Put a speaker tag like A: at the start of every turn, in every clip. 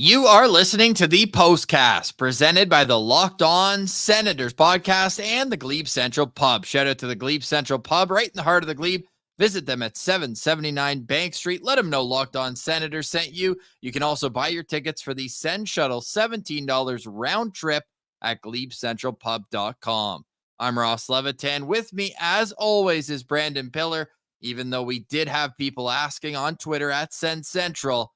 A: You are listening to the Postcast, presented by the Locked On Senators podcast and the Glebe Central Pub. Shout out to the Glebe Central Pub right in the heart of the Glebe. Visit them at 779 Bank Street. Let them know Locked On Senators sent you. You can also buy your tickets for the Send Shuttle, $17 round trip at GlebeCentralPub.com. I'm Ross Levitan. With me, as always, is Brandon Piller. Even though we did have people asking on Twitter at Send Central,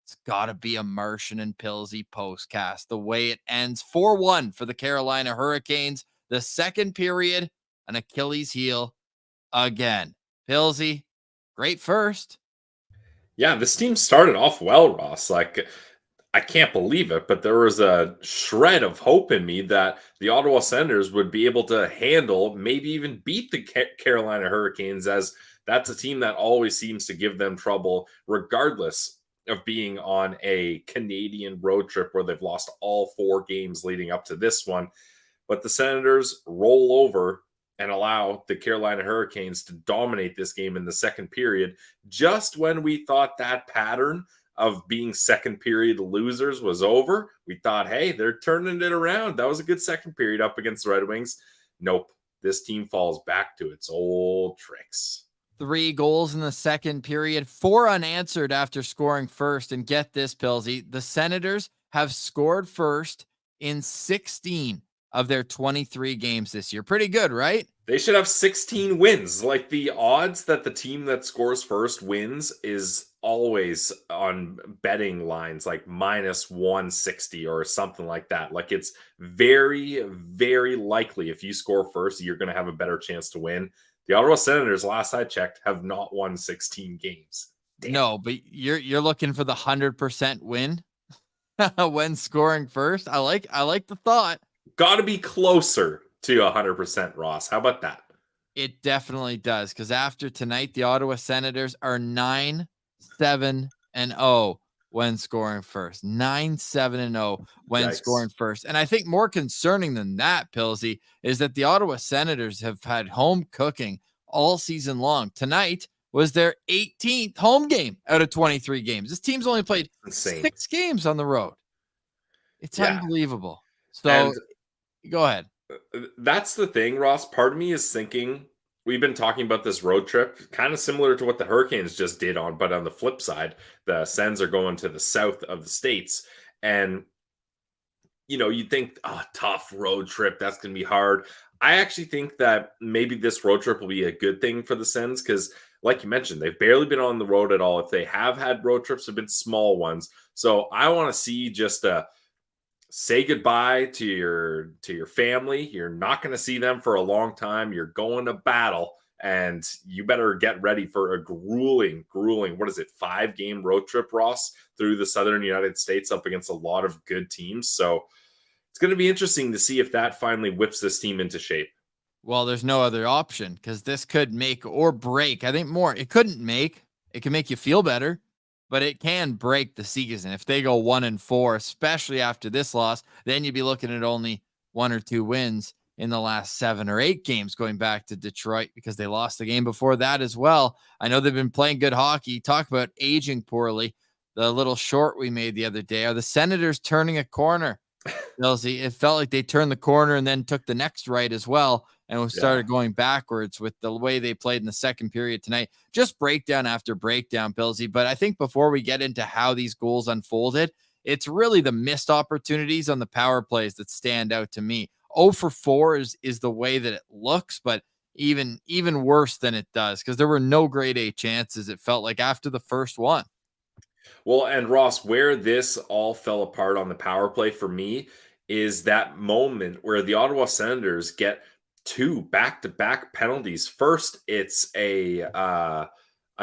A: it's got to be a Martian and Pillsy postcast. The way it ends 4-1 for the Carolina Hurricanes. The second period, an Achilles heel again. Pillsy, great first.
B: Yeah, this team started off well, Ross. I can't believe it, but there was a shred of hope in me that the Ottawa Senators would be able to handle, maybe even beat the Carolina Hurricanes, as that's a team that always seems to give them trouble, regardless of being on a Canadian road trip where they've lost all 4 games leading up to this one. But the Senators roll over and allow the Carolina Hurricanes to dominate this game in the second period, just when we thought that pattern of being second period losers was over. We thought, hey, they're turning it around. That was a good second period up against the Red Wings. Nope. This team falls back to its old tricks.
A: 3 goals in the second period, 4 unanswered after scoring first. And get this, Pillsy, the Senators have scored first in 16 of their 23 games this year. Pretty good, right?
B: They should have 16 wins. Like, the odds that the team that scores first wins is always on betting lines, like minus 160 or something like that. Like, it's very, very likely if you score first, you're going to have a better chance to win. The Ottawa Senators, last I checked, have not won 16 games. Damn.
A: No, but you're looking for the 100% win when scoring first. I like the thought.
B: Got to be closer to 100%, Ross. How about that?
A: It definitely does, because after tonight, the Ottawa Senators are 9-7-0 when scoring first. 9-7-0 when
B: Yikes.
A: scoring first. And I think more concerning than that, Pillsy, is that the Ottawa Senators have had home cooking all season long. Tonight was their 18th home game out of 23 games. This team's only played 6 games on the road. It's unbelievable. So go ahead.
B: That's the thing, Ross. Part of me is thinking, we've been talking about this road trip, kind of similar to what the Hurricanes just did but on the flip side, the Sens are going to the south of the States. And, you'd think, tough road trip, that's going to be hard. I actually think that maybe this road trip will be a good thing for the Sens because, like you mentioned, they've barely been on the road at all. If they have had road trips, have been small ones. So I want to see just say goodbye to your family. You're not going to see them for a long time. You're going to battle, and you better get ready for a grueling, 5-game road trip, Ross, through the southern United States up against a lot of good teams. So it's going to be interesting to see if that finally whips this team into shape.
A: Well, there's no other option because this could make or break. I think more. It couldn't make. It can make you feel better, but it can break the season. If they go 1-4, especially after this loss, then you'd be looking at only 1 or 2 wins in the last 7 or 8 games going back to Detroit because they lost the game before that as well. I know they've been playing good hockey. Talk about aging poorly. The little short we made the other day, are the Senators turning a corner? It felt like they turned the corner and then took the next right as well. And we started going backwards with the way they played in the second period tonight. Just breakdown after breakdown, Pillsy. But I think before we get into how these goals unfolded, it's really the missed opportunities on the power plays that stand out to me. 0 for 4 is the way that it looks, but even worse than it does because there were no grade A chances, it felt like, after the first one.
B: Well, and Ross, where this all fell apart on the power play for me is that moment where the Ottawa Senators get 2 back-to-back penalties. First, it's I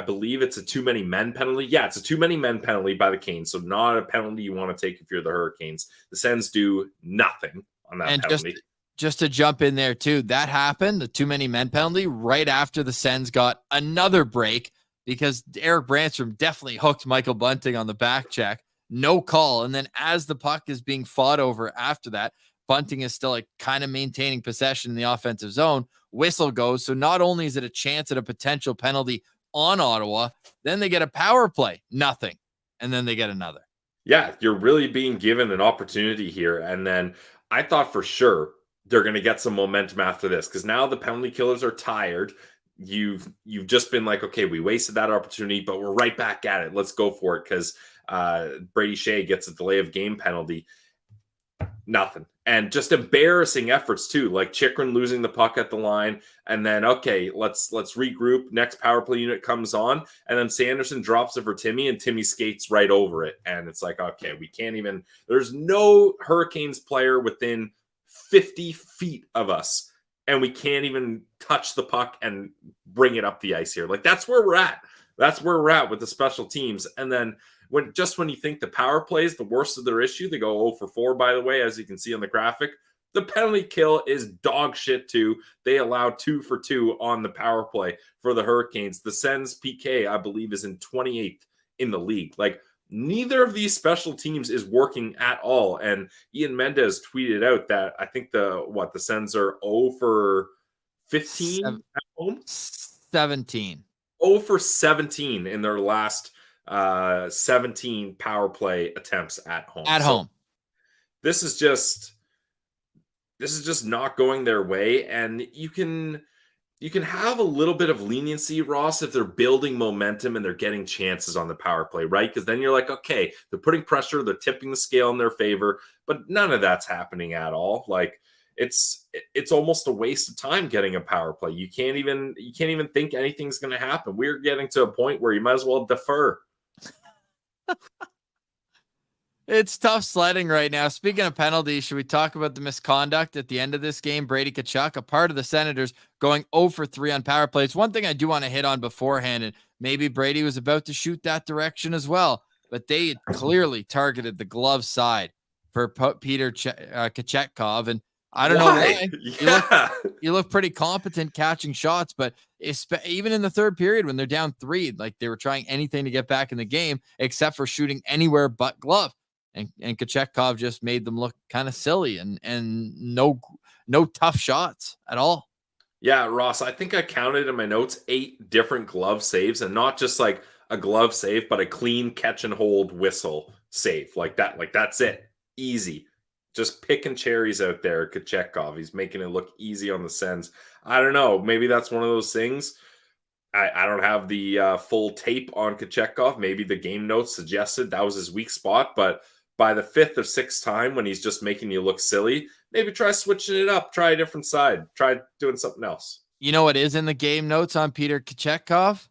B: believe it's a too many men penalty. Yeah, it's a too many men penalty by the Canes. So not a penalty you want to take if you're the Hurricanes. The Sens do nothing on that penalty.
A: Just to jump in there too, that happened, the too many men penalty, right after the Sens got another break because Eric Branstrom definitely hooked Michael Bunting on the back check. No call. And then as the puck is being fought over after that, Bunting is still kind of maintaining possession in the offensive zone. Whistle goes. So not only is it a chance at a potential penalty on Ottawa, then they get a power play, nothing. And then they get another.
B: Yeah, you're really being given an opportunity here. And then I thought for sure they're going to get some momentum after this because now the penalty killers are tired. You've just been like, okay, we wasted that opportunity, but we're right back at it. Let's go for it because Brady Shea gets a delay of game penalty. Nothing. And just embarrassing efforts too, like Chikrin losing the puck at the line, and then okay, let's regroup. Next power play unit comes on, and then Sanderson drops it for Timmy, and Timmy skates right over it. And it's like, okay, we can't even. There's no Hurricanes player within 50 feet of us, and we can't even touch the puck and bring it up the ice here. Like that's where we're at. That's where we're at with the special teams, and then when you think the power play is the worst of their issue, they go 0 for 4, by the way, as you can see on the graphic. The penalty kill is dog shit too. They allow 2 for 2 on the power play for the Hurricanes. The Sens PK, I believe, is in 28th in the league. Like neither of these special teams is working at all. And Ian Mendez tweeted out that I think the Sens are 0 for 15 at home?
A: 17.
B: 0 for 17 in their last 17 power play attempts at home. This is just not going their way, and you can have a little bit of leniency, Ross, if they're building momentum and they're getting chances on the power play, right? Because then you're like, okay, they're putting pressure, they're tipping the scale in their favor, but none of that's happening at all. Like it's almost a waste of time getting a power play. You can't even think anything's going to happen. We're getting to a point where you might as well defer.
A: It's tough sledding right now. Speaking of penalties, should we talk about the misconduct at the end of this game? Brady Tkachuk, a part of the Senators, going 0 for 3 on power plays. One thing I do want to hit on beforehand, and maybe Brady was about to shoot that direction as well, but they clearly targeted the glove side for Peter Tkachuk, and I don't know why.
B: Yeah.
A: You look pretty competent catching shots, but even in the third period when they're down 3, like they were trying anything to get back in the game except for shooting anywhere but glove. And Tkachuk just made them look kind of silly and no tough shots at all.
B: Yeah, Ross, I think I counted in my notes 8 different glove saves, and not just like a glove save, but a clean catch and hold whistle save like that. Like that's it. Easy. Just picking cherries out there, Tkachuk. He's making it look easy on the Sens. I don't know. Maybe that's one of those things. I don't have the full tape on Tkachuk. Maybe the game notes suggested that was his weak spot, but by the 5th or 6th time when he's just making you look silly, maybe try switching it up, try a different side, try doing something else.
A: You know what is in the game notes on Peter Tkachuk?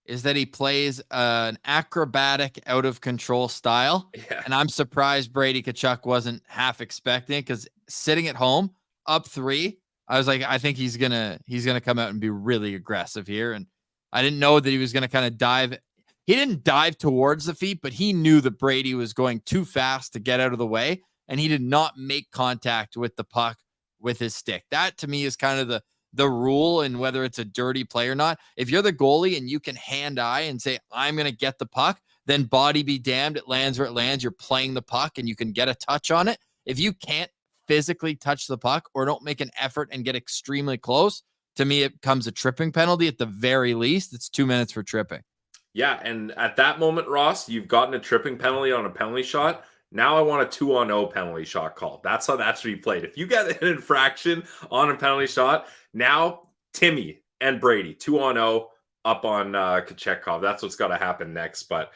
A: Is that he plays an acrobatic, out of control style.
B: Yeah.
A: And I'm surprised Brady Tkachuk wasn't half expecting it, because sitting at home up 3, I was like, I think he's gonna come out and be really aggressive here. And I didn't know that he was gonna kind of dive. He didn't dive towards the feet, but he knew that Brady was going too fast to get out of the way, and he did not make contact with the puck with his stick. That to me is kind of the rule, and whether it's a dirty play or not. If you're the goalie and you can hand eye and say, I'm going to get the puck, then body be damned, it lands where it lands. You're playing the puck and you can get a touch on it. If you can't physically touch the puck or don't make an effort and get extremely close, to me, it becomes a tripping penalty at the very least. It's 2 minutes for tripping.
B: Yeah, and at that moment, Ross, you've gotten a tripping penalty on a penalty shot. Now I want a 2-on-0 penalty shot call. That's how that should be played. If you get an infraction on a penalty shot, now Timmy and Brady 2-on-0 up on Tkachuk. That's what's got to happen next. But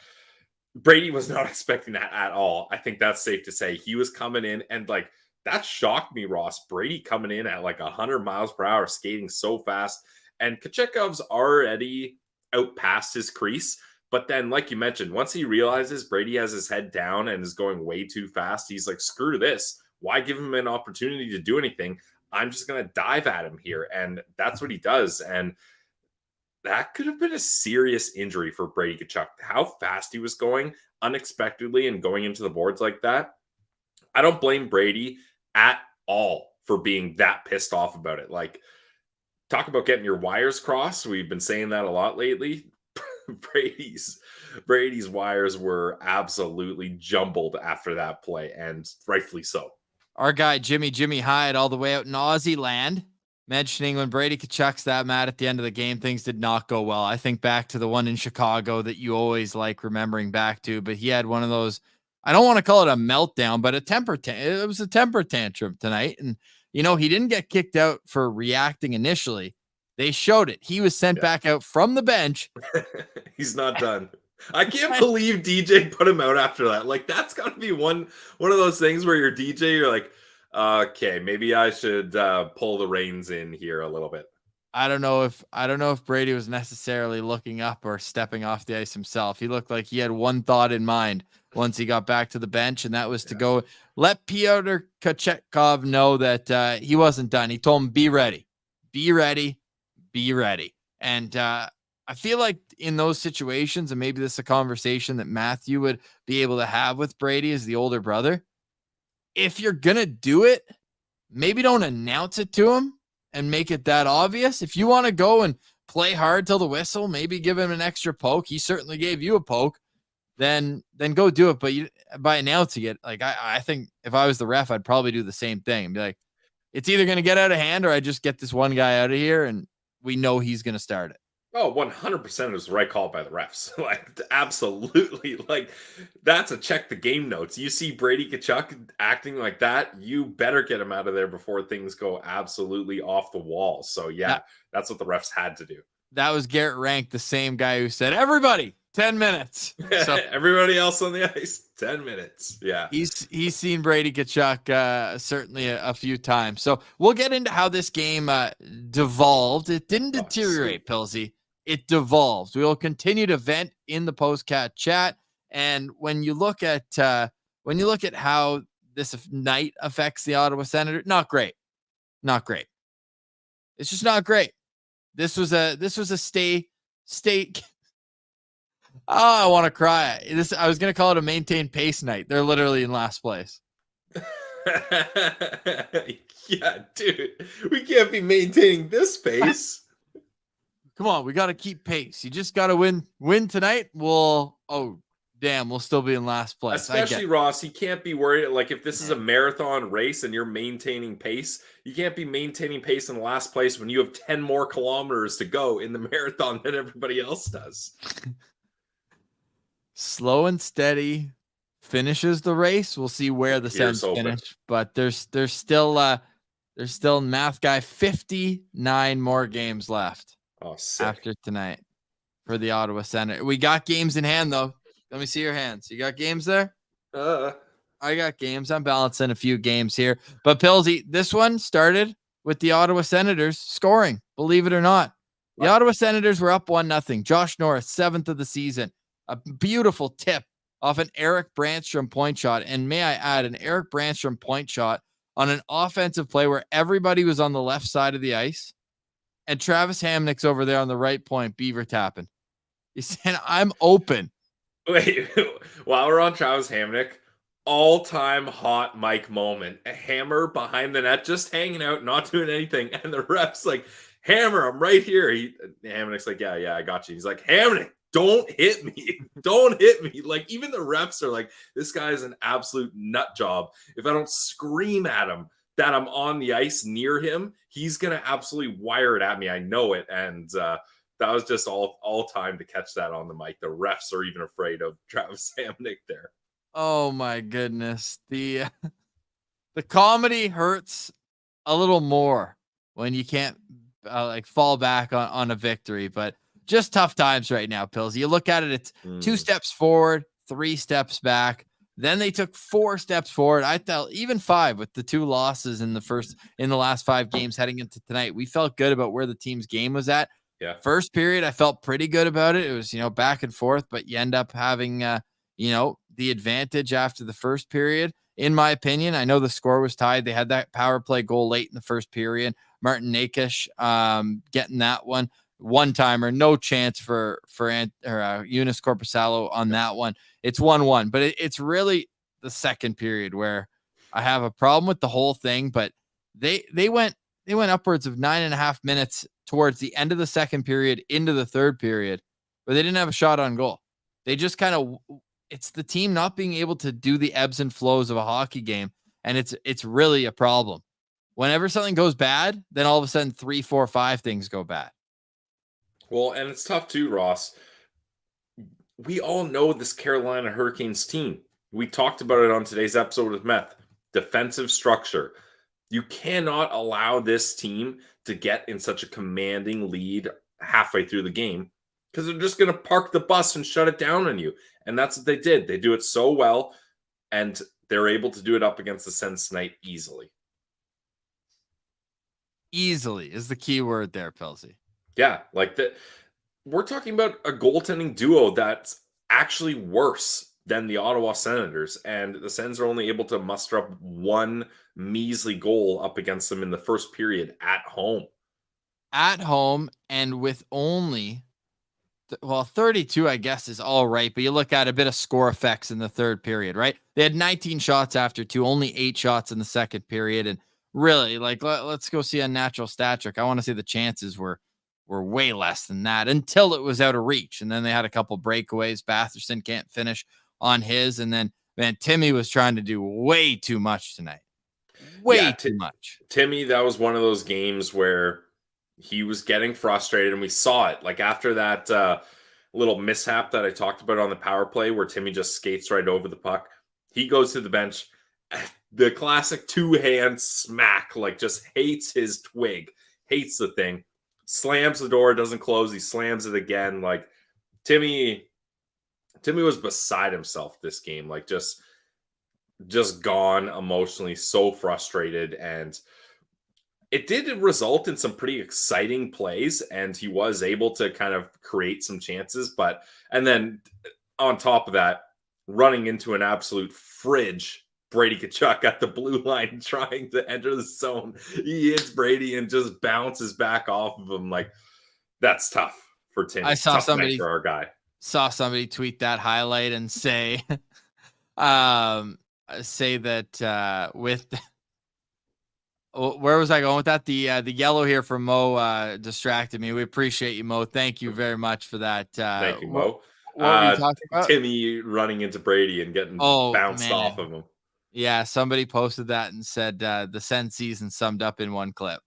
B: Brady was not expecting that at all. I think that's safe to say. He was coming in and like that shocked me, Ross. Brady coming in at like 100 miles per hour, skating so fast, and Tkachuk's already out past his crease. But then, like you mentioned, once he realizes Brady has his head down and is going way too fast, he's like, screw this. Why give him an opportunity to do anything? I'm just going to dive at him here. And that's what he does. And that could have been a serious injury for Brady Tkachuk. How fast he was going unexpectedly and going into the boards like that. I don't blame Brady at all for being that pissed off about it. Like, talk about getting your wires crossed. We've been saying that a lot lately. Brady's wires were absolutely jumbled after that play, and rightfully so.
A: Our guy Jimmy Hyatt, all the way out in Aussie land, mentioning when Brady Tkachuk's that mad at the end of the game, things did not go well. I think back to the one in Chicago that you always like remembering back to, but he had one of those, I don't want to call it a meltdown, but it was a temper tantrum tonight. And, he didn't get kicked out for reacting initially. They showed it. He was sent back out from the bench.
B: He's not done. I can't believe DJ put him out after that. Like, that's got to be one of those things where you're DJ, you're like, okay, maybe I should pull the reins in here a little bit.
A: I don't know if Brady was necessarily looking up or stepping off the ice himself. He looked like he had one thought in mind once he got back to the bench, and that was to go let Pyotr Tkachuk know that he wasn't done. He told him, be ready, be ready, be ready. And I feel like in those situations, and maybe this is a conversation that Matthew would be able to have with Brady as the older brother, if you're going to do it, maybe don't announce it to him and make it that obvious. If you want to go and play hard till the whistle, maybe give him an extra poke. He certainly gave you a poke. Then go do it. But by announcing it, like I think if I was the ref, I'd probably do the same thing and be like, it's either going to get out of hand or I just get this one guy out of here and we know he's going to start it.
B: Oh, 100% was the right call by the refs. Like, absolutely. Like, that's a check the game notes. You see Brady Tkachuk acting like that, you better get him out of there before things go absolutely off the wall. So, that's what the refs had to do.
A: That was Garrett Rank, the same guy who said, everybody, 10 minutes.
B: So, everybody else on the ice, 10 minutes. Yeah.
A: He's seen Brady Tkachuk certainly a few times. So we'll get into how this game devolved. It didn't deteriorate, Pilsy. It devolved. We will continue to vent in the Postcast chat. And when you look at how this night affects the Ottawa Senators, not great. Not great. It's just not great. This was a state. Oh, I want to cry. I was going to call it a maintain pace night. They're literally in last place.
B: Yeah, dude. We can't be maintaining this pace.
A: Come on, we got to keep pace. You just got to win tonight. We'll still be in last place.
B: Especially Ross, you can't be worried. Like, if this is a marathon race and you're maintaining pace, you can't be maintaining pace in last place when you have 10 more kilometers to go in the marathon than everybody else does. Slow
A: and steady finishes the race. We'll see where the Sens finish, but there's still math guy 59 more games left.
B: Oh, sick.
A: After tonight for the Ottawa Senators. We got games in hand though. Let me see your hands. You got games there? I got games. I'm balancing a few games here. But Pillsy, this one started with the Ottawa Senators scoring, believe it or not. The Ottawa Senators were up 1-0. Josh Norris, 7th of the season. A beautiful tip off an Eric Brandstrom point shot. And may I add, an Eric Brandstrom point shot on an offensive play where everybody was on the left side of the ice. And Travis Hamnick's over there on the right point, beaver tapping. He's saying, I'm open.
B: Wait, while we're on Travis Hamnick, all-time hot mic moment. A hammer behind the net, just hanging out, not doing anything. And the ref's like, Hammer, I'm right here. Hamnick's like, yeah, I got you. He's like, Hamnick, don't hit me. Don't hit me. Like, even the refs are like, this guy is an absolute nut job. If I don't scream at him that I'm on the ice near him, he's going to absolutely wire it at me. I know it. And that was just all time to catch that on the mic. The refs are even afraid of Travis Hamnick there.
A: Oh my goodness. The comedy hurts a little more when you can't fall back on a victory, but just tough times right now, Pills. You look at it, it's 2 steps forward, 3 steps back. Then they took 4 steps forward. I felt even 5 with the 2 losses in the last 5 games heading into tonight. We felt good about where the team's game was at.
B: Yeah.
A: First period, I felt pretty good about it. It was, back and forth, but you end up having, the advantage after the first period. In my opinion, I know the score was tied. They had that power play goal late in the first period. Martin Nakish getting that one-timer, no chance for Eunice Corpusalo on that one. It's 1-1, but it's really the second period where I have a problem with the whole thing. But they went upwards of 9.5 minutes towards the end of the second period into the third period where they didn't have a shot on goal. They just it's the team not being able to do the ebbs and flows of a hockey game, and it's really a problem. Whenever something goes bad, then all of a sudden 3, 4, 5 things go bad.
B: Well, and it's tough too, Ross. We all know this Carolina Hurricanes team. We talked about it on today's episode with Meth. Defensive structure. You cannot allow this team to get in such a commanding lead halfway through the game because they're just going to park the bus and shut it down on you. And that's what they did. They do it so well, and they're able to do it up against the Sens tonight easily.
A: Easily is the key word there, Pilsy.
B: Yeah, like that. We're talking about a goaltending duo that's actually worse than the Ottawa Senators, and the Sens are only able to muster up one measly goal up against them in the first period at home.
A: At home, and with only 32, I guess, is all right. But you look at a bit of score effects in the third period, right? They had 19 shots after 2, only 8 shots in the second period. And really, like, let's go see a natural stat trick. I want to say the chances were way less than that until it was out of reach. And then they had a couple breakaways. Batherson can't finish on his. And then, man, Timmy was trying to do way too much tonight. Way too much.
B: Timmy, that was one of those games where he was getting frustrated, and we saw it. Like after that little mishap that I talked about on the power play where Timmy just skates right over the puck, he goes to the bench. The classic two-hand smack, like just hates his twig, hates the thing, slams the door, doesn't close, he slams it again. Like Timmy was beside himself this game, like just gone emotionally, so frustrated. And it did result in some pretty exciting plays, and he was able to kind of create some chances. And then on top of that, running into an absolute fridge, Brady Tkachuk at the blue line trying to enter the zone. He hits Brady and just bounces back off of him. Like, that's tough for Tim.
A: I saw somebody
B: for our guy.
A: Saw somebody tweet that highlight and say, say that with where was I going with that? The yellow here from Mo distracted me. We appreciate you, Mo. Thank you very much for that.
B: Thank you, Mo.
A: What were you talking about?
B: Timmy running into Brady and getting bounced off of him.
A: Yeah, somebody posted that and said the Sens season summed up in one clip.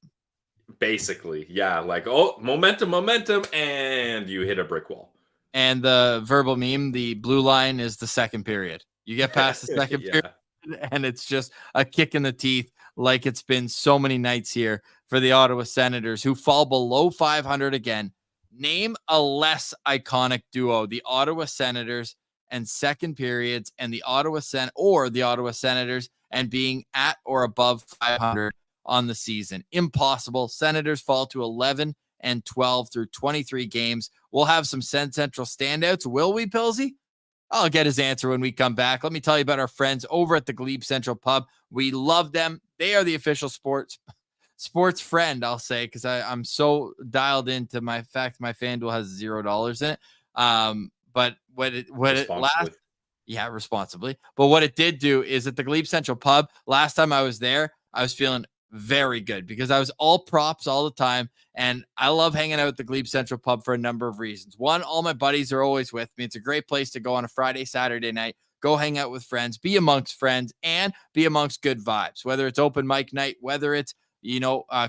B: Basically, yeah. Like, momentum, and you hit a brick wall.
A: And the verbal meme, the blue line is the second period. You get past the second period, and it's just a kick in the teeth, like it's been so many nights here for the Ottawa Senators, who fall below 500 again. Name a less iconic duo, the Ottawa Senators and second periods, and the Ottawa Senators and being at or above 500 on the season. Impossible. Senators fall to 11-12 through 23 games. We'll have some Sen Central standouts. Will we, Pilsy? I'll get his answer when we come back. Let me tell you about our friends over at the Glebe Central Pub. We love them. They are the official sports friend, I'll say, because I'm so dialed into my fact my FanDuel has $0 in it. But responsibly. But what it did do is at the Glebe Central Pub, last time I was there, I was feeling very good because I was all props all the time. And I love hanging out at the Glebe Central Pub for a number of reasons. One, all my buddies are always with me. It's a great place to go on a Friday, Saturday night, go hang out with friends, be amongst friends, and be amongst good vibes, whether it's open mic night, whether it's,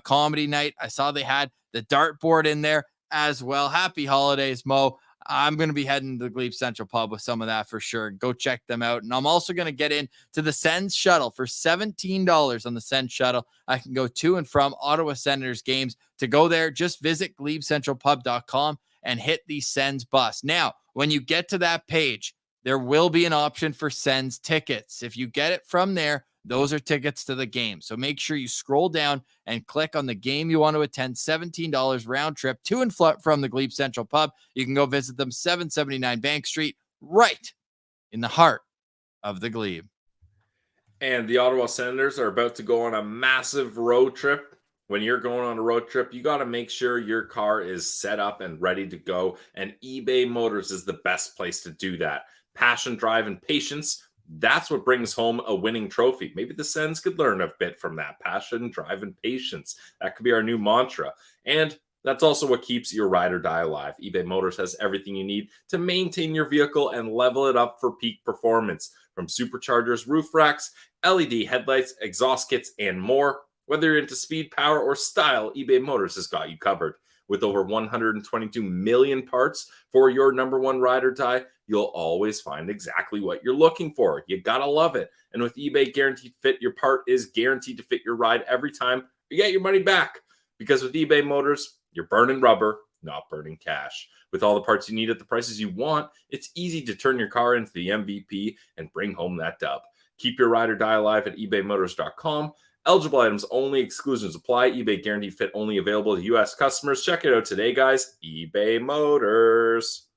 A: comedy night. I saw they had the dartboard in there as well. Happy holidays, Mo. I'm going to be heading to the Glebe Central Pub with some of that for sure. Go check them out. And I'm also going to get in to the Sens shuttle for $17 on the Sens shuttle. I can go to and from Ottawa Senators games. To go there, just visit GlebeCentralPub.com and hit the Sens bus. Now, when you get to that page, there will be an option for Sens tickets. If you get it from there, those are tickets to the game. So make sure you scroll down and click on the game you want to attend. $17 round trip to and from the Glebe Central Pub. You can go visit them, 779 Bank Street, right in the heart of the Glebe.
B: And the Ottawa Senators are about to go on a massive road trip. When you're going on a road trip, you got to make sure your car is set up and ready to go. And eBay Motors is the best place to do that. Passion, drive, and patience. That's what brings home a winning trophy. Maybe the Sens could learn a bit from that. Passion, drive, and patience. That could be our new mantra. And that's also what keeps your ride or die alive. eBay Motors has everything you need to maintain your vehicle and level it up for peak performance. From superchargers, roof racks, LED headlights, exhaust kits, and more. Whether you're into speed, power, or style, eBay Motors has got you covered. With over 122 million parts for your number one ride or die, you'll always find exactly what you're looking for. You gotta love it. And with eBay Guaranteed Fit, your part is guaranteed to fit your ride every time. You get your money back. Because with eBay Motors, you're burning rubber, not burning cash. With all the parts you need at the prices you want, it's easy to turn your car into the MVP and bring home that dub. Keep your ride or die alive at ebaymotors.com. Eligible items only. Exclusions apply. eBay Guaranteed Fit only available to U.S. customers. Check it out today, guys. eBay Motors.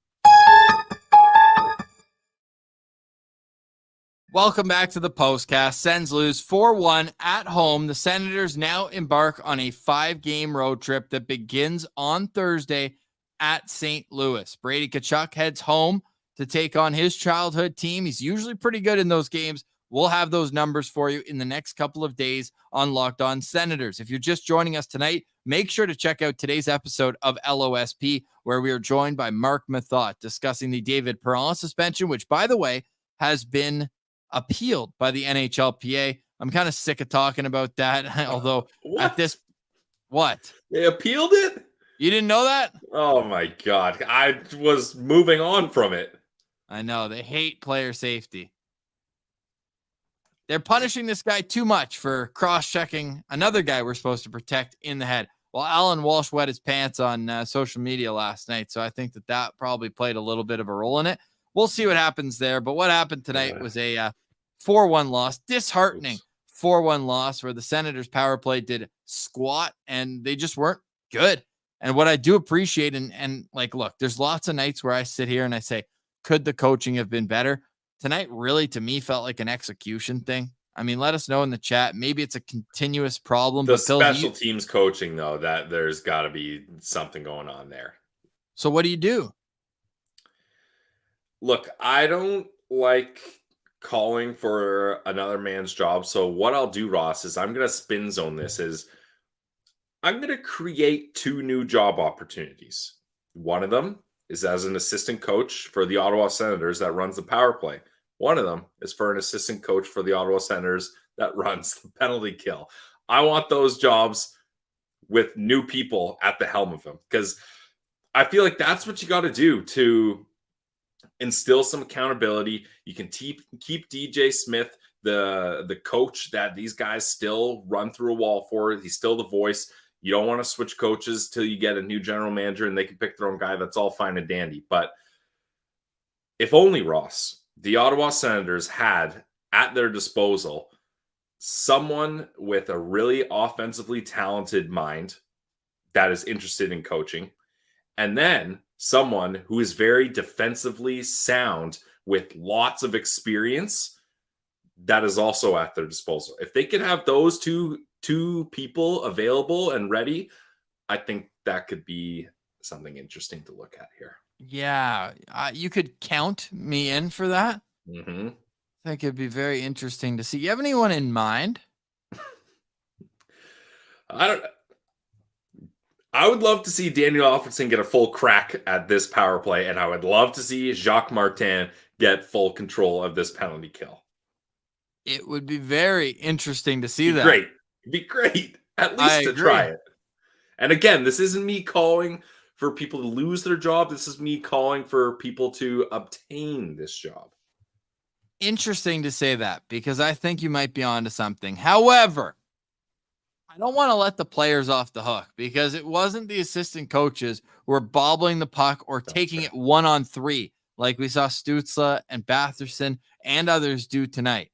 A: Welcome back to the Postcast. Sens lose 4-1 at home. The Senators now embark on a 5-game road trip that begins on Thursday at St. Louis. Brady Tkachuk heads home to take on his childhood team. He's usually pretty good in those games. We'll have those numbers for you in the next couple of days on Locked On Senators. If you're just joining us tonight, make sure to check out today's episode of LOSP, where we are joined by Mark Mathot discussing the David Perron suspension, which, by the way, has been appealed by the NHLPA. I'm kind of sick of talking about that. Although at this, what?
B: They appealed it?
A: You didn't know that?
B: Oh my God. I was moving on from it.
A: I know. They hate player safety. They're punishing this guy too much for cross-checking another guy we're supposed to protect in the head. Well, Alan Walsh wet his pants on social media last night, so I think that probably played a little bit of a role in it. We'll see what happens there, but what happened tonight was a 4-1 loss, disheartening 4-1 loss where the Senators power play did squat and they just weren't good. And what I do appreciate, and like, look, there's lots of nights where I sit here and I say, could the coaching have been better? Tonight really, to me, felt like an execution thing. I mean, let us know in the chat. Maybe it's a continuous problem.
B: The
A: but
B: special teams coaching, though, that there's got to be something going on there.
A: So what do you do?
B: Look, I don't like calling for another man's job. So what I'll do, Ross, is I'm going to spin zone this. I'm going to create 2 new job opportunities. One of them is as an assistant coach for the Ottawa Senators that runs the power play. One of them is for an assistant coach for the Ottawa Senators that runs the penalty kill. I want those jobs with new people at the helm of them, because I feel like that's what you got to do to instill some accountability. You can keep DJ Smith, the coach that these guys still run through a wall for. He's still the voice. You don't want to switch coaches till you get a new general manager and they can pick their own guy. That's all fine and dandy. But if only, Ross, the Ottawa Senators had at their disposal someone with a really offensively talented mind that is interested in coaching, and then someone who is very defensively sound with lots of experience that is also at their disposal. If they could have those two people available and ready, I think that could be something interesting to look at here.
A: Yeah, you could count me in for that.
B: Mm-hmm.
A: I think it'd be very interesting to see. You have anyone in mind?
B: I would love to see Daniel Alfredsson get a full crack at this power play, and I would love to see Jacques Martin get full control of this penalty kill.
A: It would be very interesting to see that.
B: Great. It'd be great, at least to try it. And again, this isn't me calling for people to lose their job. This is me calling for people to obtain this job.
A: Interesting to say that, because I think you might be onto something. However, I don't want to let the players off the hook, because it wasn't the assistant coaches who were bobbling the puck or taking it 1-on-3 like we saw Stützle and Batherson and others do tonight.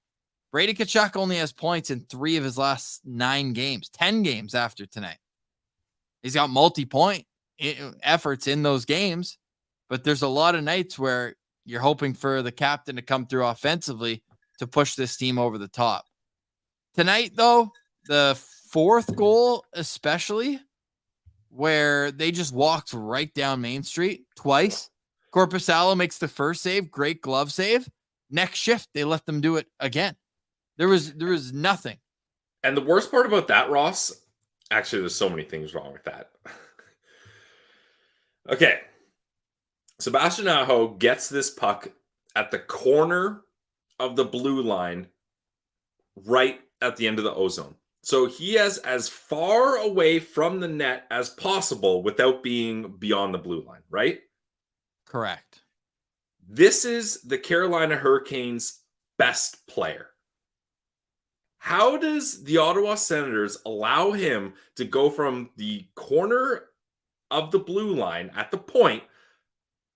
A: Brady Tkachuk only has points in 3 of his last 9 games, 10 games after tonight. He's got multi-point efforts in those games, but there's a lot of nights where you're hoping for the captain to come through offensively to push this team over the top. Tonight, though, the 4th goal especially, where they just walked right down Main Street twice. Korpisalo makes the first save, great glove save. Next shift, they let them do it again. There was nothing.
B: And the worst part about that, Ross, actually, there's so many things wrong with that. Okay. Sebastian Aho gets this puck at the corner of the blue line, right at the end of the ozone. So he is as far away from the net as possible without being beyond the blue line, right?
A: Correct.
B: This is the Carolina Hurricanes' best player. How does the Ottawa Senators allow him to go from the corner of the blue line at the point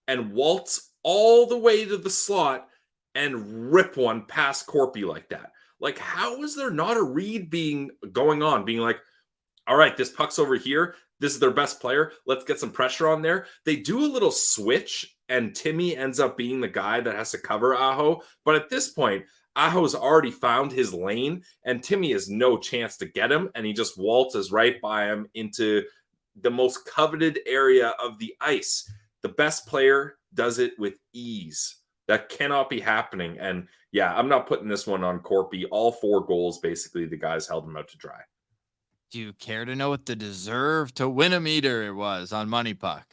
B: and waltz all the way to the slot and rip one past Corpy like that? Like, how is there not a read going on, being like, all right, this puck's over here. This is their best player. Let's get some pressure on there. They do a little switch, and Timmy ends up being the guy that has to cover Aho. But at this point, Aho's already found his lane, and Timmy has no chance to get him, and he just waltzes right by him into the most coveted area of the ice. The best player does it with ease. That cannot be happening. And yeah, I'm not putting this one on Corpy. All 4 goals, basically, the guys held him out to dry.
A: Do you care to know what the deserve to win a meter was on Money Puck?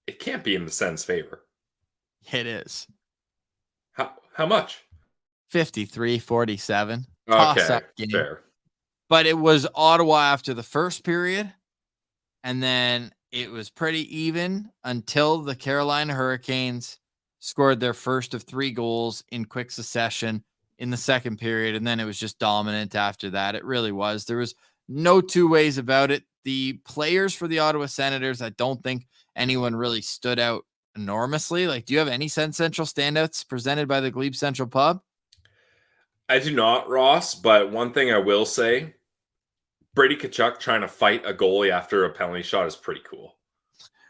B: It can't be in the Sens' favor.
A: It is.
B: How much?
A: 53-47.
B: Okay, fair.
A: But it was Ottawa after the first period, and then it was pretty even until the Carolina Hurricanes scored their first of 3 goals in quick succession in the second period, and then it was just dominant after that. It really was. There was no two ways about it. The players for the Ottawa Senators, I don't think anyone really stood out enormously. Like, do you have any Sens Central standouts presented by the Glebe Central Pub?
B: I do not, Ross, but one thing I will say, Brady Tkachuk trying to fight a goalie after a penalty shot is pretty cool.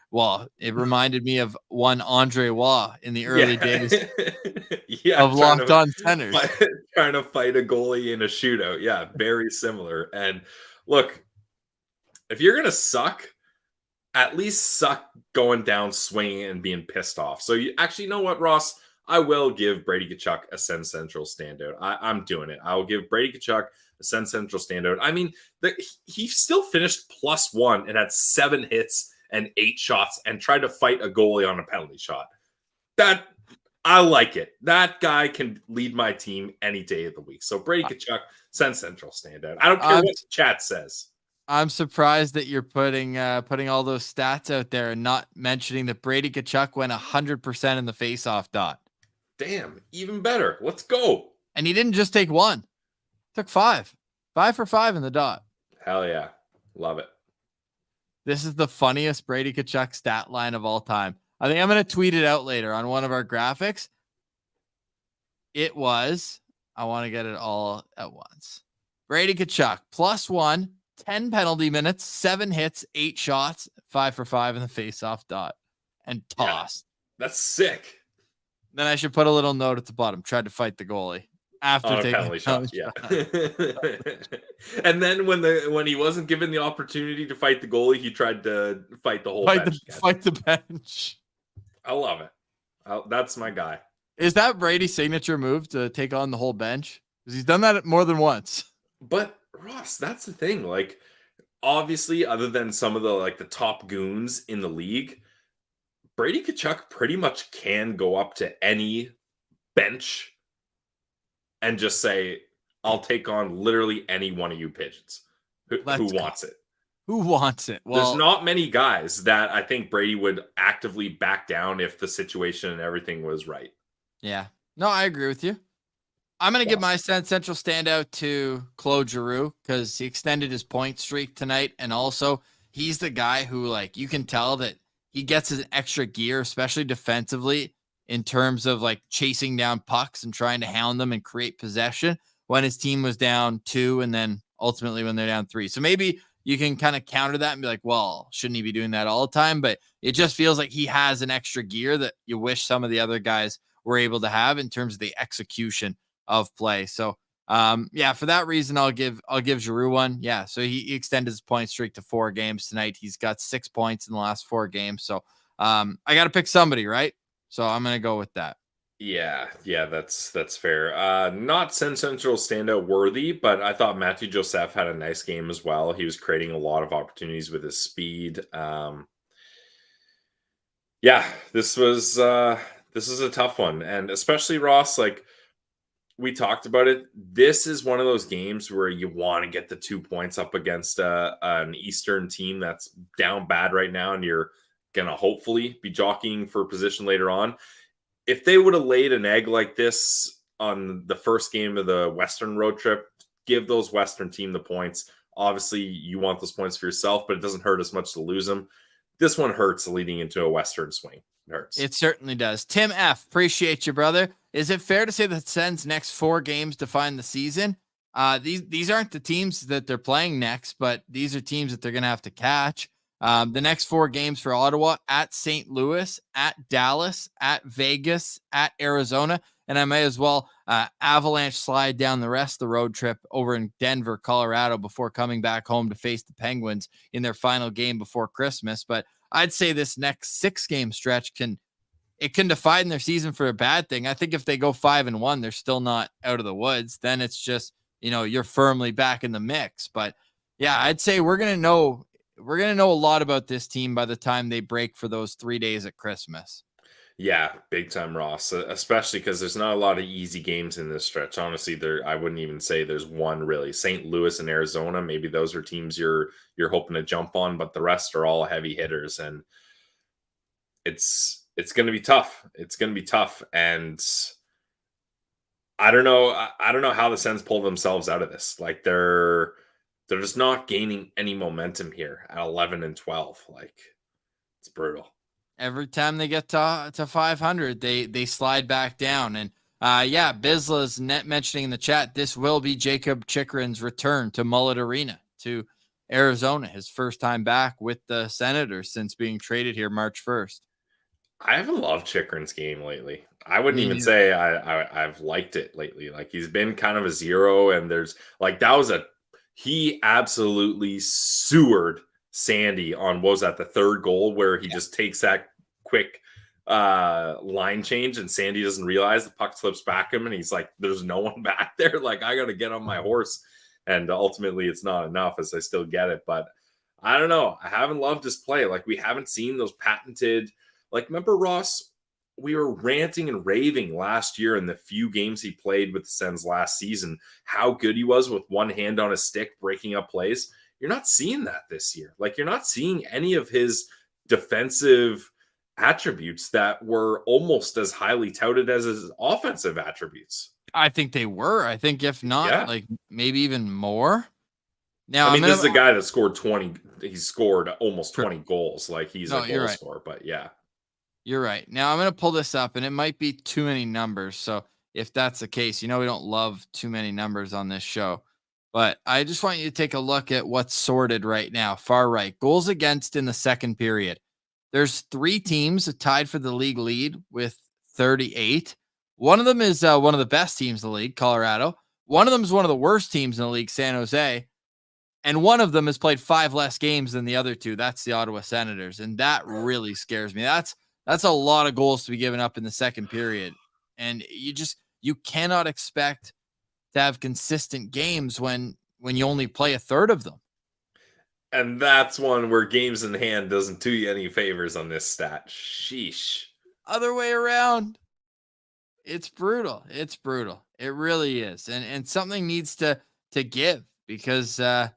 A: Well, it reminded me of one Andre Waugh in the early days
B: of
A: Locked On Centers.
B: Trying to fight a goalie in a shootout. Yeah, very similar. And look, if you're going to suck, at least suck going down swinging and being pissed off. So you actually know what, Ross? I will give Brady Tkachuk a Sens Central standout. I'm doing it. I will give Brady Tkachuk a Sens Central standout. I mean, he still finished +1 and had 7 hits and 8 shots and tried to fight a goalie on a penalty shot. That, I like it. That guy can lead my team any day of the week. So Brady Tkachuk, Sens Central standout. I don't care what the chat says.
A: I'm surprised that you're putting all those stats out there and not mentioning that Brady Tkachuk went 100% in the faceoff dot.
B: Damn, even better. Let's go.
A: And he didn't just take 1. Took 5. 5 for 5 in the dot.
B: Hell yeah. Love it.
A: This is the funniest Brady Tkachuk stat line of all time. I think I'm going to tweet it out later on one of our graphics. It was, I want to get it all at once. Brady Tkachuk, +1, 10 penalty minutes, 7 hits, 8 shots, 5 for 5 in the faceoff dot, and tossed.
B: Yeah, that's sick.
A: Then I should put a little note at the bottom. Tried to fight the goalie after taking a penalty shot.
B: Yeah. And then when he wasn't given the opportunity to fight the goalie, he tried to fight the whole bench.
A: Fight the bench.
B: I love it. That's my guy.
A: Is that Brady's signature move to take on the whole bench? Because he's done that more than once.
B: But Ross, that's the thing. Like, obviously, other than some of the top goons in the league, Brady Tkachuk pretty much can go up to any bench and just say, I'll take on literally any one of you pigeons. Who wants it?
A: Who wants it?
B: Well, there's not many guys that I think Brady would actively back down if the situation and everything was right.
A: Yeah. No, I agree with you. I'm going to give my Sens Central standout to Claude Giroux because he extended his point streak tonight. And also, he's the guy who, you can tell that he gets his extra gear, especially defensively, in terms of chasing down pucks and trying to hound them and create possession when his team was down 2 and then ultimately when they're down 3. So maybe you can kind of counter that and be like, well, shouldn't he be doing that all the time? But it just feels like he has an extra gear that you wish some of the other guys were able to have in terms of the execution of play. So for that reason, I'll give Giroux one. Yeah. So he extended his point streak to 4 games tonight. He's got 6 points in the last 4 games. So I got to pick somebody, right? So I'm going to go with that.
B: Yeah, that's fair. Not Sens Central standout worthy, but I thought Matthew Joseph had a nice game as well. He was creating a lot of opportunities with his speed. This is a tough one, and especially Ross, we talked about it. This is one of those games where you want to get the 2 points up against an Eastern team that's down bad right now, and you're gonna hopefully be jockeying for position later on. if they would have laid an egg like this on the first game of the Western road trip, give those Western team the points. Obviously, you want those points for yourself, but it doesn't hurt as much to lose them. This one hurts leading into a Western swing. It hurts.
A: It certainly does. Tim F., appreciate you, brother. Is it fair to say that Sens' next 4 games define the season? These aren't the teams that they're playing next, but these are teams that they're going to have to catch. The next 4 games for Ottawa: at St. Louis, at Dallas, at Vegas, at Arizona, and I may as well avalanche slide down the rest of the road trip over in Denver, Colorado, before coming back home to face the Penguins in their final game before Christmas. But I'd say this next 6-game stretch can define their season for a bad thing. I think if they go 5-1, they're still not out of the woods. Then it's just, you're firmly back in the mix. But yeah, I'd say we're going to know a lot about this team by the time they break for those 3 days at Christmas.
B: Yeah, big time, Ross, especially because there's not a lot of easy games in this stretch. Honestly, I wouldn't even say there's one really. St. Louis and Arizona, maybe those are teams you're hoping to jump on, but the rest are all heavy hitters, and it's going to be tough. It's going to be tough, and I don't know how the Sens pull themselves out of this. Like they're just not gaining any momentum here at 11-12. Like it's brutal.
A: Every time they get to 500, they slide back down. And yeah, Bizla's mentioning in the chat, this will be Jacob Chychrun's return to Mullet Arena, to Arizona, his first time back with the Senators since being traded here March 1st.
B: I haven't loved Chychrun's game lately. I wouldn't even say I've liked it lately. Like he's been kind of a zero, and there's like he absolutely sewered Sandy on, what was that, the third goal where he just takes that quick line change and Sandy doesn't realize the puck slips back him and he's like, there's no one back there. Like I got to get on my horse. And ultimately it's not enough, as I still get it. But I don't know. I haven't loved his play. Like we haven't seen those patented, like remember Ross, we were ranting and raving last year in the few games he played with the Sens last season, how good he was with one hand on his stick, breaking up plays. You're not seeing that this year. Like you're not seeing any of his defensive attributes that were almost as highly touted as his offensive attributes.
A: I think they were. I think if not, like maybe even more. Now,
B: I mean, this is a guy that scored 20. He scored almost 20 goals. Like he's a goal scorer, but yeah.
A: You're right. Now I'm going to pull this up and it might be too many numbers. So if that's the case, we don't love too many numbers on this show, but I just want you to take a look at what's sorted right now. Far right, goals against in the second period. There's 3 teams tied for the league lead with 38. One of them is one of the best teams in the league, Colorado. One of them is one of the worst teams in the league, San Jose. And one of them has played 5 less games than the other 2. That's the Ottawa Senators. And that really scares me. That's a lot of goals to be given up in the second period. And you cannot expect to have consistent games when you only play a third of them.
B: And that's one where games in hand doesn't do you any favors on this stat. Sheesh.
A: Other way around. It's brutal. It's brutal. It really is. And something needs to give because, but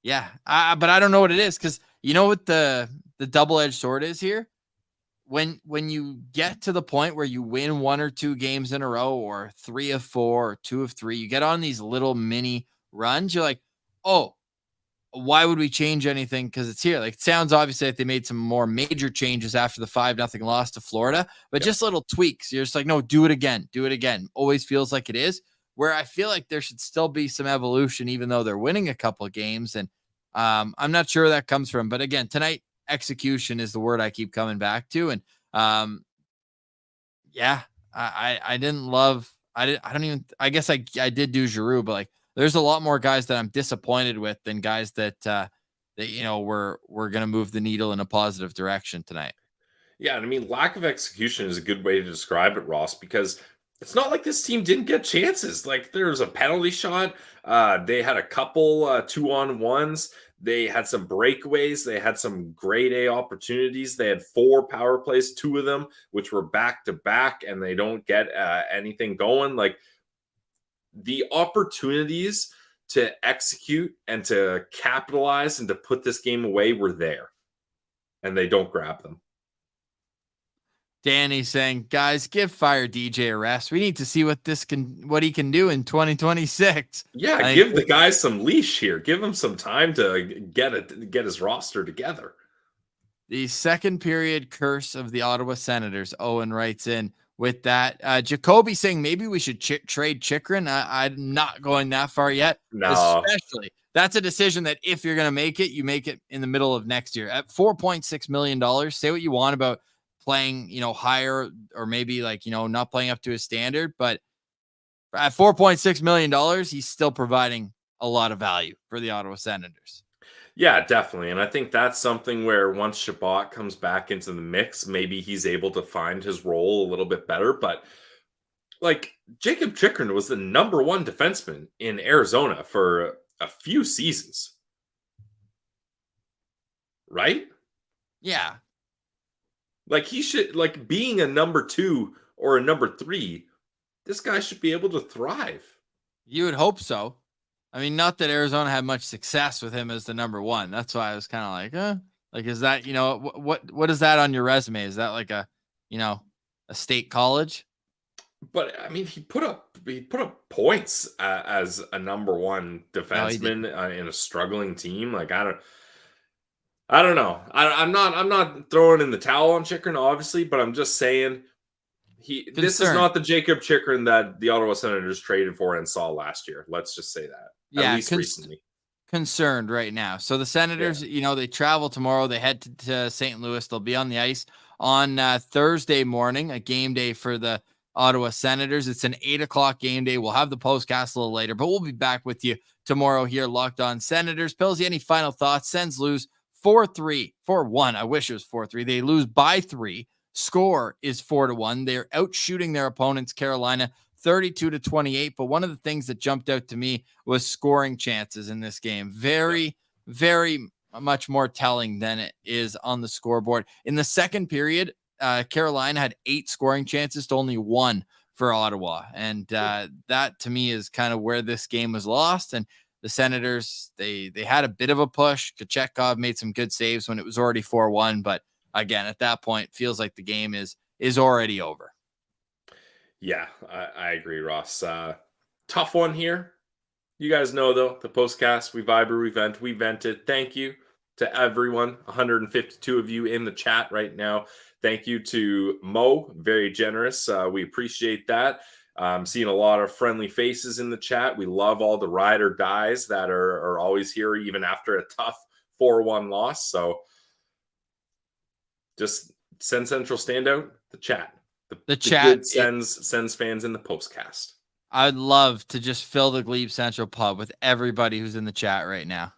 A: I don't know what it is, because you know what the double-edged sword is here? When you get to the point where you win 1 or 2 games in a row, or 3 of 4 or 2 of 3, you get on these little mini runs. You're like, oh, why would we change anything? Because it's here. Like it sounds obviously like they made some more major changes after the 5-0 loss to Florida, but just little tweaks. You're just like, no, do it again. Do it again. Always feels like it is. Where I feel like there should still be some evolution, even though they're winning a couple of games. And I'm not sure where that comes from. But again, tonight, execution is the word I keep coming back to. And I didn't love, I guess I did do Giroux, but like there's a lot more guys that I'm disappointed with than guys that we're going to move the needle in a positive direction tonight.
B: Yeah. And I mean, lack of execution is a good way to describe it, Ross, because it's not like this team didn't get chances. Like there was a penalty shot. They had a couple 2-on-1s. They had some breakaways. They had some grade A opportunities. They had 4 power plays, 2 of them, which were back to back, and they don't get anything going. Like the opportunities to execute and to capitalize and to put this game away were there, and they don't grab them.
A: Danny saying, guys, give Fire DJ a rest. We need to see what he can do in 2026.
B: Yeah,
A: I
B: give
A: think
B: the guy some leash here. Give him some time to get his roster together.
A: the second period curse of the Ottawa Senators. Owen writes in with that. Jacoby saying maybe we should trade Chychrun. I'm not going that far yet.
B: No.
A: Especially that's a decision that if you're going to make it, you make it in the middle of next year at $4.6 million. Say what you want about playing, higher or maybe not playing up to his standard, but at $4.6 million, he's still providing a lot of value for the Ottawa Senators.
B: Yeah, definitely. And I think that's something where once Shabbat comes back into the mix, maybe he's able to find his role a little bit better. But like Jacob Chychrun was the number one defenseman in Arizona for a few seasons. Right?
A: Yeah.
B: Like he should, like being a number 2 or a number 3, this guy should be able to thrive.
A: You would hope so. I mean, not that Arizona had much success with him as the number 1. That's why I was kind of like, like, is that, what is that on your resume? Is that like a state college?
B: But I mean, he put up points as a number 1 defenseman in a struggling team. Like I don't know. I'm not throwing in the towel on Chychrun, obviously, but I'm just saying this is not the Jacob Chychrun that the Ottawa Senators traded for and saw last year. Let's just say that.
A: Yeah,
B: at least recently.
A: Concerned right now. So the Senators, they travel tomorrow. They head to St. Louis. They'll be on the ice on Thursday morning, a game day for the Ottawa Senators. It's an 8:00 game day. We'll have the postcast a little later, but we'll be back with you tomorrow here, Locked On Senators. Pillsy, any final thoughts? Sens lose 4-3, 4-1. I wish it was 4-3. They lose by 3. Score is 4-1. They're out shooting their opponents, Carolina, 32-28. But one of the things that jumped out to me was scoring chances in this game. Very, very much more telling than it is on the scoreboard. In the second period, Carolina had 8 scoring chances to only 1 for Ottawa. And that to me is kind of where this game was lost. And the Senators, they had a bit of a push. Tkachuk made some good saves when it was already 4-1. But again, at that point, it feels like the game is already over.
B: Yeah, I agree, Ross. Tough one here. You guys know, though, the postcast, we vibe, we vent, we vented. Thank you to everyone, 152 of you in the chat right now. Thank you to Mo, very generous. We appreciate that. Seeing a lot of friendly faces in the chat. We love all the ride or dies that are always here, even after a tough 4-1 loss. So just Sens Central standout, the chat. The chat. Good Sens fans in the postcast.
A: I'd love to just fill the Glebe Central pub with everybody who's in the chat right now.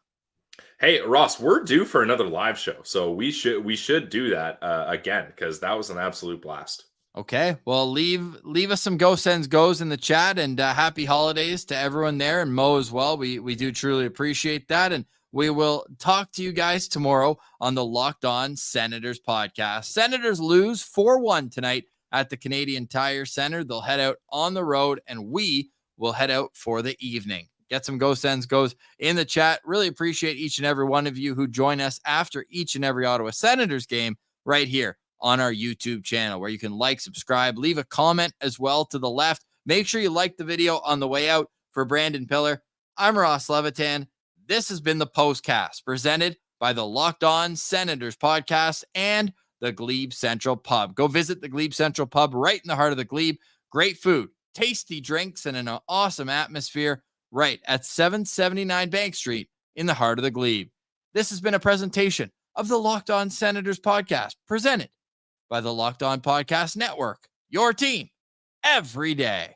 B: Hey, Ross, we're due for another live show. So we should do that again, because that was an absolute blast.
A: Okay, well, leave us some Go Sens Goes in the chat, and happy holidays to everyone there, and Mo as well. We do truly appreciate that, and we will talk to you guys tomorrow on the Locked On Senators podcast. Senators lose 4-1 tonight at the Canadian Tire Center. They'll head out on the road, and we will head out for the evening. Get some Go Sens Goes in the chat. Really appreciate each and every one of you who join us after each and every Ottawa Senators game right here on our YouTube channel, where you can like, subscribe, leave a comment as well to the left. Make sure you like the video on the way out. For Brandon Piller, I'm Ross Levitan. This has been the Postcast, presented by the Locked On Senators podcast and the Glebe Central Pub. Go visit the Glebe Central Pub right in the heart of the Glebe. Great food, tasty drinks, and an awesome atmosphere right at 779 Bank Street in the heart of the Glebe. This has been a presentation of the Locked On Senators podcast, presented by the Locked On Podcast Network. Your team every day.